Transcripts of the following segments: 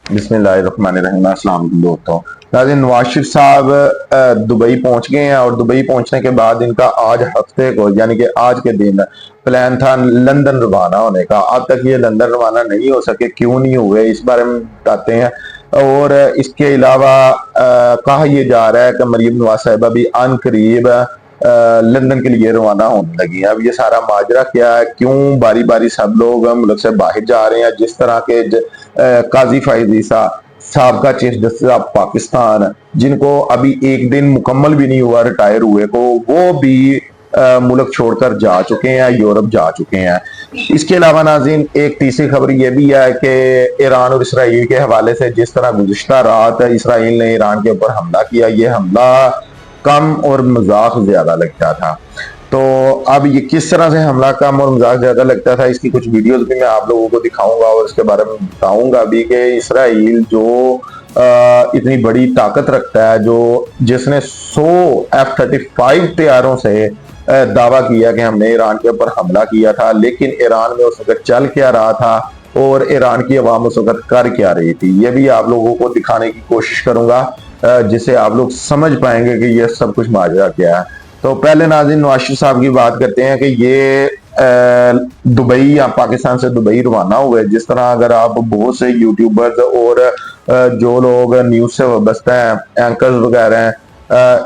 बिस्मिल्लाहिर्रहमानिर्रहीम। अस्सलाम वालेकुम दोस्तों। नाज़रीन, नवाज शरीफ साहब दुबई पहुंच गए हैं और दुबई पहुंचने के बाद इनका आज हफ्ते को यानी कि आज के दिन प्लान था लंदन रवाना होने का। अब तक ये लंदन रवाना नहीं हो सके, क्यों नहीं हुए इस बारे में बताते हैं। और इसके अलावा कहा यह जा रहा है कि मरीम नवाज साहिबा भी अन करीब लंदन के लिए रवाना होने लगी है। अब ये सारा माजरा क्या है, क्यों बारी बारी सब लोग मुल्क से बाहर जा रहे हैं। जिस तरह के काजी फाइज ईसा साबका चीफ जस्टिस ऑफ पाकिस्तान, जिनको अभी एक दिन मुकम्मल भी नहीं हुआ रिटायर हुए को, वो भी मुल्क छोड़कर जा चुके हैं, यूरोप जा चुके हैं। इसके अलावा नाज़रीन, एक तीसरी खबर यह भी है कि ईरान और इसराइल के हवाले से जिस तरह गुज़िश्ता रात इसराइल ने ईरान के ऊपर हमला किया, ये हमला कम और मजाक ज्यादा लगता था। तो अब ये किस तरह से हमला कम और मजाक ज्यादा लगता था, इसकी कुछ वीडियोस भी मैं आप लोगों को दिखाऊंगा और इसके बारे में बताऊंगा भी कि इसराइल जो इतनी बड़ी ताकत रखता है, जो जिसने 100 F-35 तैयारों से दावा किया कि हमने ईरान के ऊपर हमला किया था, लेकिन ईरान में उस वक्त चल क्या रहा था और ईरान की अवाम उस वक्त कर क्या रही थी, ये भी आप लोगों को दिखाने की कोशिश करूंगा, जिससे आप लोग समझ पाएंगे कि ये सब कुछ माजरा क्या है। तो पहले नाज़रीन नवाज शरीफ साहब की बात करते हैं कि ये दुबई या पाकिस्तान से दुबई रवाना हुए। जिस तरह अगर आप बहुत से यूट्यूबर्स और जो लोग न्यूज़ से वाबस्ता हैं, एंकर्स वगैरह हैं,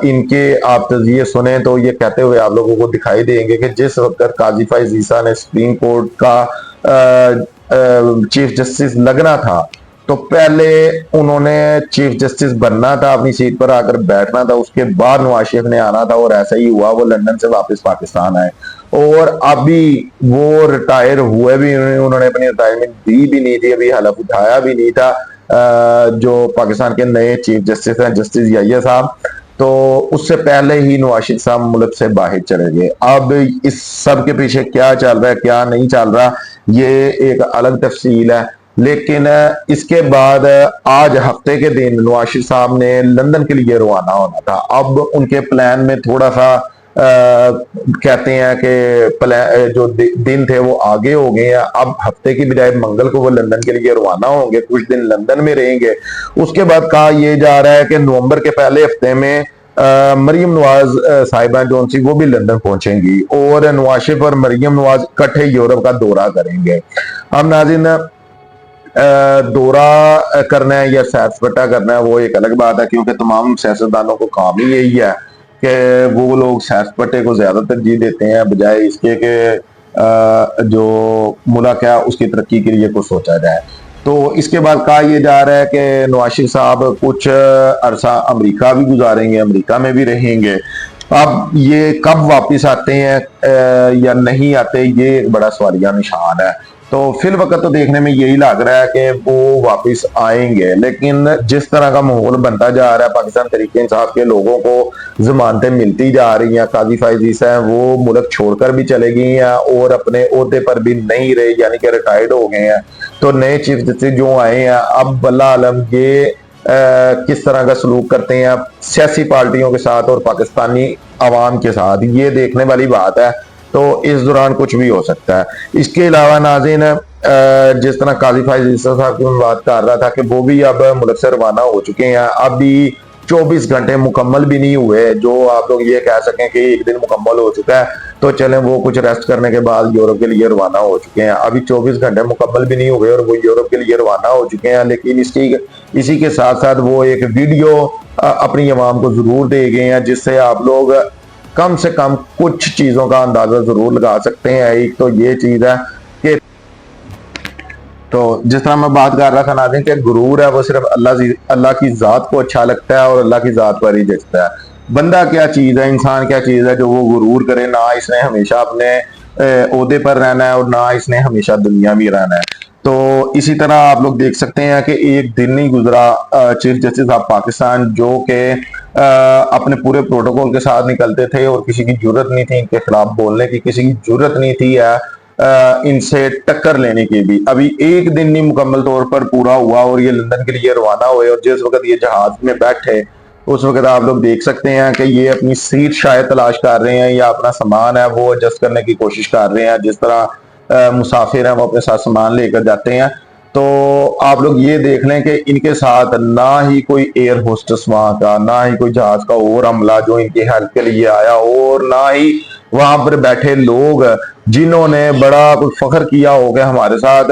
इनके आप तज़किये सुने तो ये कहते हुए आप लोगों को दिखाई देंगे कि जिस वक्त काजी फाइज ईसा ने सुप्रीम कोर्ट का चीफ जस्टिस लगना था, तो पहले उन्होंने चीफ जस्टिस बनना था, अपनी सीट पर आकर बैठना था, उसके बाद नवाज शरीफ ने आना था। और ऐसा ही हुआ, वो लंदन से वापस पाकिस्तान आए और अभी वो रिटायर हुए भी, उन्होंने अपनी रिटायरमेंट दी भी नहीं थी, अभी हलफ उठाया भी नहीं था। जो पाकिस्तान के नए चीफ जस्टिस हैं, जस्टिस याहिया साहब, तो उससे पहले ही नवाज शरीफ साहब मुल्क से बाहर चले गए। अब इस सब के पीछे क्या चल रहा है, क्या नहीं चल रहा, ये एक अलग तफसील है। लेकिन इसके बाद आज हफ्ते के दिन नवाज शरीफ साहब ने लंदन के लिए रवाना होना था। अब उनके प्लान में थोड़ा सा कहते हैं कि जो दिन थे वो आगे हो गए हैं। अब हफ्ते की बजाय मंगल को वो लंदन के लिए रवाना होंगे, कुछ दिन लंदन में रहेंगे। उसके बाद कहा यह जा रहा है कि नवंबर के पहले हफ्ते में मरीम नवाज साहिबा जो सी वो भी लंदन पहुंचेंगी और नवाज शरीफ और मरीम नवाज इकट्ठे यूरोप का दौरा करेंगे। अब नाज़रीन, दौरा करना है या सैर सपाटा करना है वो एक अलग बात है, क्योंकि तमाम सियासतदानों को काम ही यही है कि वो लोग सैर सपाटे को ज्यादा तरजीह देते हैं बजाय इसके कि जो मुल्क है उसकी तरक्की के लिए कुछ सोचा जाए। तो इसके बाद कहा यह जा रहा है कि नवाज शरीफ साहब कुछ अरसा अमेरिका भी गुजारेंगे, अमेरिका में भी रहेंगे। अब ये कब वापस आते हैं या नहीं आते, ये एक बड़ा सवालिया निशान है। तो फिल वक्त तो देखने में यही लग रहा है कि वो वापस आएंगे, लेकिन जिस तरह का माहौल बनता जा रहा है, पाकिस्तान तहरीक इंसाफ के लोगों को जमानतें मिलती जा रही हैं, काजी फाइज ईसा हैं वो मुल्क छोड़कर भी चले गई हैं और अपने ओहदे पर भी नहीं रहे, यानी कि रिटायर्ड हो गए हैं। तो नए चीफ जस्टिस जो आए हैं, अब बल्ला आलम ये किस तरह का सलूक करते हैं सियासी पार्टियों के साथ और पाकिस्तानी अवाम के साथ, ये देखने वाली बात है। तो इस दौरान कुछ भी हो सकता है। इसके अलावा नाज़रीन, जिस तरह काजी फाइज ईसा साहब की मैं बात कर रहा था कि वो भी अब मुल्क से रवाना हो चुके हैं, अभी 24 घंटे मुकम्मल भी नहीं हुए जो आप लोग ये कह सकें कि एक दिन मुकम्मल हो चुका है तो चलें वो कुछ रेस्ट करने के बाद यूरोप के लिए रवाना हो चुके हैं। अभी 24 घंटे मुकम्मल भी नहीं हुए और वो यूरोप के लिए रवाना हो चुके हैं। लेकिन इसी के साथ साथ वो एक वीडियो अपनी अवाम को जरूर दे गए हैं, जिससे आप लोग कम से कम कुछ चीजों का अंदाजा जरूर लगा सकते हैं। एक तो ये चीज है कि तो जिस तरह मैं बात कर रहा था नाज़रीन कि गुरूर है वो सिर्फ अल्लाह की जात को अच्छा लगता है और अल्लाह की जात पर ही जचता है। बंदा क्या चीज है, इंसान क्या चीज है जो वो गुरूर करे। ना इसने हमेशा अपने ओहदे पर रहना है और ना इसने हमेशा दुनिया में रहना है। तो इसी तरह आप लोग देख सकते हैं कि एक दिन नहीं गुजरा चीफ जस्टिस ऑफ पाकिस्तान जो कि अपने पूरे प्रोटोकॉल के साथ निकलते थे और किसी की जरूरत नहीं थी इनके खिलाफ बोलने की, किसी की जरूरत नहीं थी इनसे टक्कर लेने की भी। अभी एक दिन नहीं मुकम्मल तौर पर पूरा हुआ और ये लंदन के लिए रवाना हुए और जिस वक्त ये जहाज में बैठे उस वक्त आप लोग देख सकते हैं कि ये अपनी सीट शायद तलाश कर रहे हैं या अपना सामान है वो एडजस्ट करने की कोशिश कर रहे हैं। जिस तरह मुसाफिर हैं वो अपने साथ सामान लेकर जाते हैं। तो आप लोग ये देख लें कि इनके साथ ना ही कोई एयर होस्टेस वहां का, ना ही कोई जहाज का और अमला जो इनकी हेल्प के लिए आया, और ना ही वहां पर बैठे लोग जिन्होंने बड़ा कुछ फख्र किया हो गया हमारे साथ।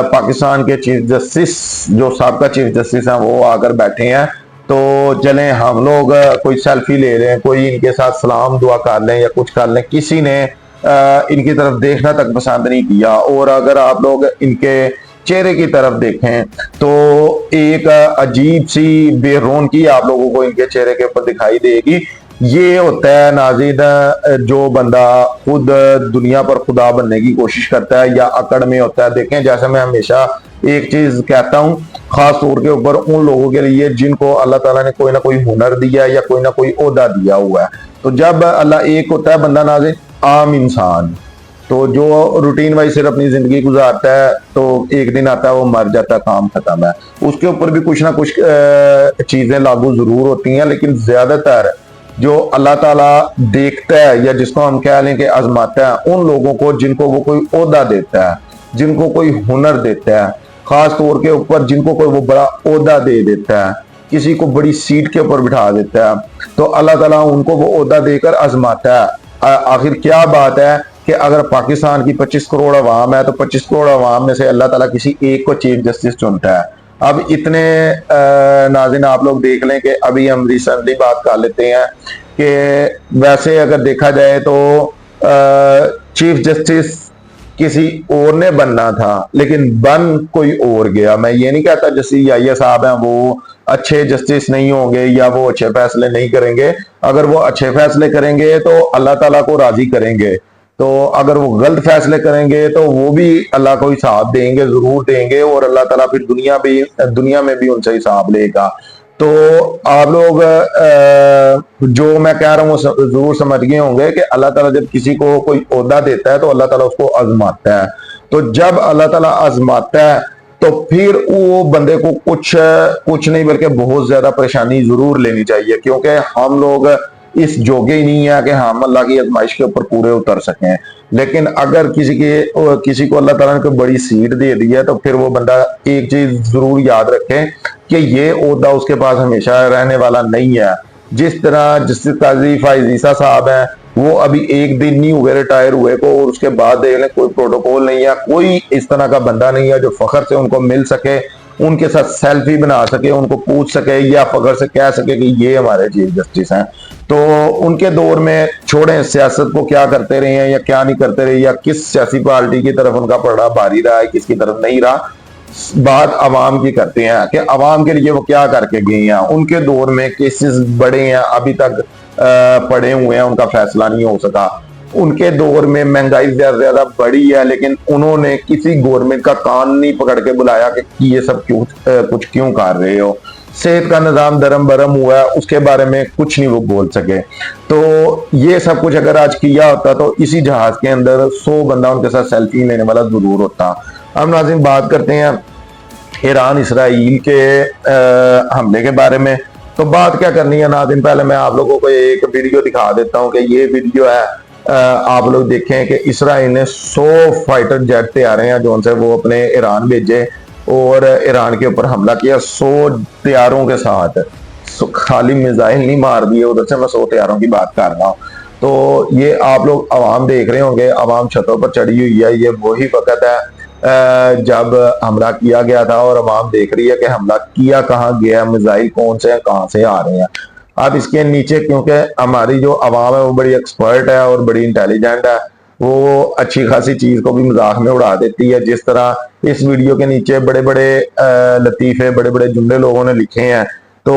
पाकिस्तान के चीफ जस्टिस जो साबका चीफ जस्टिस हैं वो आकर बैठे हैं। तो चलें हम लोग कोई सेल्फी ले लें, कोई इनके साथ सलाम दुआ कर लें या कुछ कर लें, किसी ने इनकी तरफ देखना तक पसंद नहीं किया। और अगर आप लोग इनके चेहरे की तरफ देखें तो एक अजीब सी बेरौनकी आप लोगों को इनके चेहरे के ऊपर दिखाई देगी। ये होता है नाज़रीन जो बंदा खुद दुनिया पर खुदा बनने की कोशिश करता है या अकड़ में होता है। देखें, जैसे मैं हमेशा एक चीज कहता हूँ खास तौर के ऊपर उन लोगों के लिए जिनको अल्लाह ताला ने कोई ना कोई हुनर दिया है या कोई ना कोई ओहदा दिया हुआ है। तो जब अल्लाह एक होता है बंदा नाज़रीन आम इंसान, तो जो रूटीन वाइज सिर्फ अपनी जिंदगी गुजारता है, तो एक दिन आता है वो मर जाता है, काम खत्म है। उसके ऊपर भी कुछ ना कुछ चीजें लागू जरूर होती हैं, लेकिन ज्यादातर जो अल्लाह ताला देखता है या जिसको हम कह लें कि आजमाता है, उन लोगों को जिनको वो कोई ओहदा देता है, जिनको कोई हुनर देता है, खास तौर के ऊपर जिनको कोई वो बड़ा ओहदा दे देता है, किसी को बड़ी सीट के ऊपर बिठा देता है, तो अल्लाह ताला उनको वो ओहदा देकर आजमाता है। आखिर क्या बात है कि अगर पाकिस्तान की 25 करोड़ अवाम है तो 25 करोड़ अवाम में से अल्लाह ताला किसी एक को चीफ जस्टिस चुनता है। अब इतने नाज़रीन आप लोग देख लें कि अभी हम रिसेंटली बात कर लेते हैं कि वैसे अगर देखा जाए तो चीफ जस्टिस किसी और ने बनना था लेकिन बन कोई और गया। मैं ये नहीं कहता जस्टिस याहिया साहब हैं वो अच्छे जस्टिस नहीं होंगे या वो अच्छे फैसले नहीं करेंगे। अगर वो अच्छे फैसले करेंगे तो अल्लाह ताला को राजी करेंगे, तो अगर वो गलत फैसले करेंगे तो वो भी अल्लाह को हिसाब देंगे, जरूर देंगे, और अल्लाह ताला फिर दुनिया में भी उनसे हिसाब लेगा। तो आप लोग जो मैं कह रहा हूँ जरूर समझ गए होंगे कि अल्लाह ताला जब किसी को कोई ओहदा देता है तो अल्लाह ताला उसको आजमाता है। तो जब अल्लाह ताला आजमाता है तो फिर वो बंदे को कुछ नहीं बल्कि बहुत ज्यादा परेशानी जरूर लेनी चाहिए, क्योंकि हम लोग इस जोगे ही नहीं है कि हम अल्लाह की आजमाइश के ऊपर पूरे उतर सकें। लेकिन अगर किसी को अल्लाह ताला ने कोई बड़ी सीट दे दी है तो फिर वो बंदा एक चीज जरूर याद रखे कि ये ओहदा उसके पास हमेशा रहने वाला नहीं है। जिस तरह जस्टिस काजी फाइज ईसा साहब हैं, वो अभी एक दिन नहीं हुए रिटायर हुए को, और उसके बाद देख लें कोई प्रोटोकॉल नहीं है, कोई इस तरह का बंदा नहीं है जो फखर से उनको मिल सके, उनके साथ सेल्फी बना सके, उनको पूछ सके या फखर से कह सके कि ये हमारे चीफ जस्टिस हैं। तो उनके दौर में छोड़ें सियासत को क्या करते रहे हैं या क्या नहीं करते रहे, या किस सियासी पार्टी की तरफ उनका पड़ा भारी रहा है, किसकी तरफ नहीं रहा, बात अवाम की करते हैं कि अवाम के लिए वो क्या करके गए हैं। उनके दौर में केसेस बड़े हैं, अभी तक पड़े हुए हैं, उनका फैसला नहीं हो सका। उनके दौर में महंगाई ज्यादा बढ़ी है, लेकिन उन्होंने किसी गवर्नमेंट का कान नहीं पकड़ के बुलाया कि ये सब कुछ क्यों कर रहे हो। सेहत का निजाम दरम बरम हुआ है, उसके बारे में कुछ नहीं वो बोल सके। तो ये सब कुछ अगर आज किया होता तो इसी जहाज के अंदर 100 बंदा उनके साथ सेल्फी लेने वाला जरूर होता। अब नाज़रीन बात करते हैं ईरान इसराइल के हमले के बारे में। तो बात क्या करनी है नाज़रीन, पहले मैं आप लोगों को एक वीडियो दिखा देता हूं कि ये वीडियो है, आप लोग देखें कि इसराइल ने 100 फाइटर जेट तैयारे हैं जो उनसे वो अपने ईरान भेजे और ईरान के ऊपर हमला किया 100 तैयारों के साथ। खाली मिसाइल नहीं मार दिए, उधर से मैं 100 तैयारों की बात कर रहा हूँ। तो ये आप लोग अवाम देख रहे होंगे, अवाम छतों पर चढ़ी हुई है। ये वही वक्त है जब हमला किया गया था और अवाम देख रही है कि हमला किया कहाँ गया, मिसाइल कौन से हैं, कहाँ से आ रहे हैं। अब इसके नीचे क्योंकि हमारी जो अवाम है वो बड़ी एक्सपर्ट है और बड़ी इंटेलिजेंट है, वो अच्छी खासी चीज को भी मजाक में उड़ा देती है। जिस तरह इस वीडियो के नीचे बड़े बड़े लतीफे, बड़े बड़े जुमले लोगों ने लिखे हैं। तो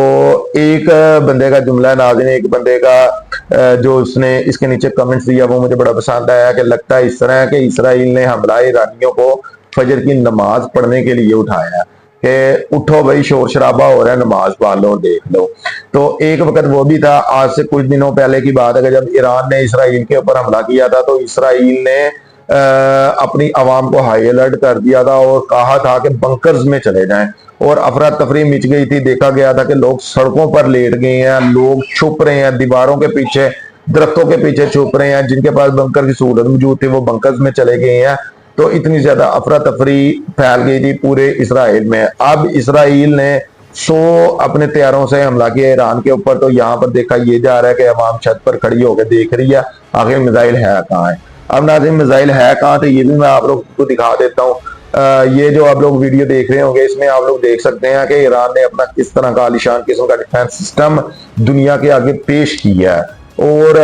एक बंदे का जुमला नाज़रीन, एक बंदे का जो उसने इसके नीचे कमेंट्स दिया वो मुझे बड़ा पसंद आया कि लगता है इस तरह है कि इसराइल ने हमला ईरानियों को फजर की नमाज पढ़ने के लिए उठाया कि उठो भाई, शोर शराबा हो रहा है, नमाज पढ़ लो, देख लो। तो एक वक्त वो भी था, आज से कुछ दिनों पहले की बात है कि जब ईरान ने इसराइल के ऊपर हमला किया था तो इसराइल ने अपनी आवाम को हाई अलर्ट कर दिया था और कहा था कि बंकर्स में चले जाएं, और अफरा तफरी मच गई थी। देखा गया था कि लोग सड़कों पर लेट गए हैं, लोग छुप रहे हैं दीवारों के पीछे, दरख्तों के पीछे छुप रहे हैं। जिनके पास बंकर की सहूलत मौजूद थी वो बंकर्स में चले गए हैं। تو اتنی زیادہ افراتفری پھیل گئی تھی پورے اسرائیل میں. اب اسرائیل نے 100 اپنے طیاروں سے حملہ کیا ایران کے اوپر. تو یہاں پر دیکھا یہ جا رہا ہے کہ عوام چھت پر کھڑی ہو کے دیکھ رہی ہے آخر میزائل ہے کہاں ہے. اب ناظرین میزائل ہے کہاں تھے یہ بھی میں آپ لوگ کو دکھا دیتا ہوں. یہ جو آپ لوگ ویڈیو دیکھ رہے ہوں گے اس میں آپ لوگ دیکھ سکتے ہیں کہ ایران نے اپنا کس طرح کا عالیشان قسم کا ڈیفنس سسٹم دنیا کے آگے پیش کیا ہے. اور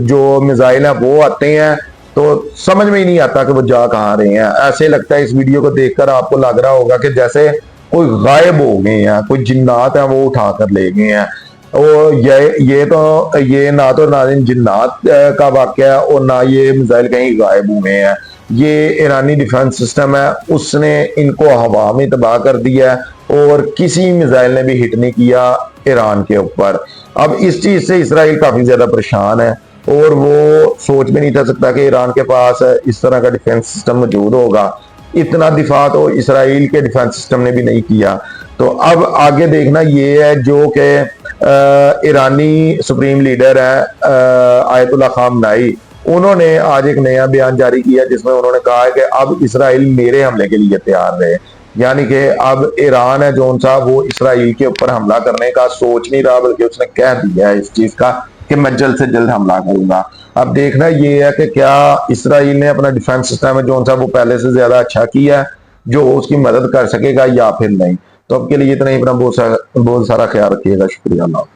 جو میزائل ہیں وہ آتے ہیں تو سمجھ میں ہی نہیں آتا کہ وہ جا کہاں رہے ہیں. ایسے لگتا ہے اس ویڈیو کو دیکھ کر آپ کو لگ رہا ہوگا کہ جیسے کوئی غائب ہو گئے ہیں, کوئی جنات ہیں وہ اٹھا کر لے گئے ہیں. اور یہ نہ تو ناظرین جنات کا واقعہ ہے اور نہ یہ میزائل کہیں غائب ہوئے ہیں. یہ ایرانی ڈیفنس سسٹم ہے, اس نے ان کو ہوا میں تباہ کر دیا ہے اور کسی میزائل نے بھی ہٹ نہیں کیا ایران کے اوپر. اب اس چیز سے اسرائیل کافی زیادہ پریشان ہے اور وہ سوچ بھی نہیں تھا سکتا کہ ایران کے پاس اس طرح کا ڈیفنس سسٹم موجود ہوگا. اتنا دفاع تو اسرائیل کے ڈیفنس سسٹم نے بھی نہیں کیا. تو اب آگے دیکھنا یہ ہے جو کہ ایرانی سپریم لیڈر ہے آیت اللہ خامنائی, انہوں نے آج ایک نیا بیان جاری کیا جس میں انہوں نے کہا ہے کہ اب اسرائیل میرے حملے کے لیے تیار رہے. یعنی کہ اب ایران ہے جون سا وہ اسرائیل کے اوپر حملہ کرنے کا سوچ نہیں رہا بلکہ اس نے کہہ دیا ہے اس چیز کا کہ میں جلد سے جلد حملہ کروں گا. اب دیکھنا یہ ہے کہ کیا اسرائیل نے اپنا ڈیفنس سسٹم ہے جون سا وہ پہلے سے زیادہ اچھا کیا ہے جو اس کی مدد کر سکے گا یا پھر نہیں. تو اب کے لیے اتنا ہی, اپنا بہت سارا خیال رکھیے گا. شکریہ. اللہ.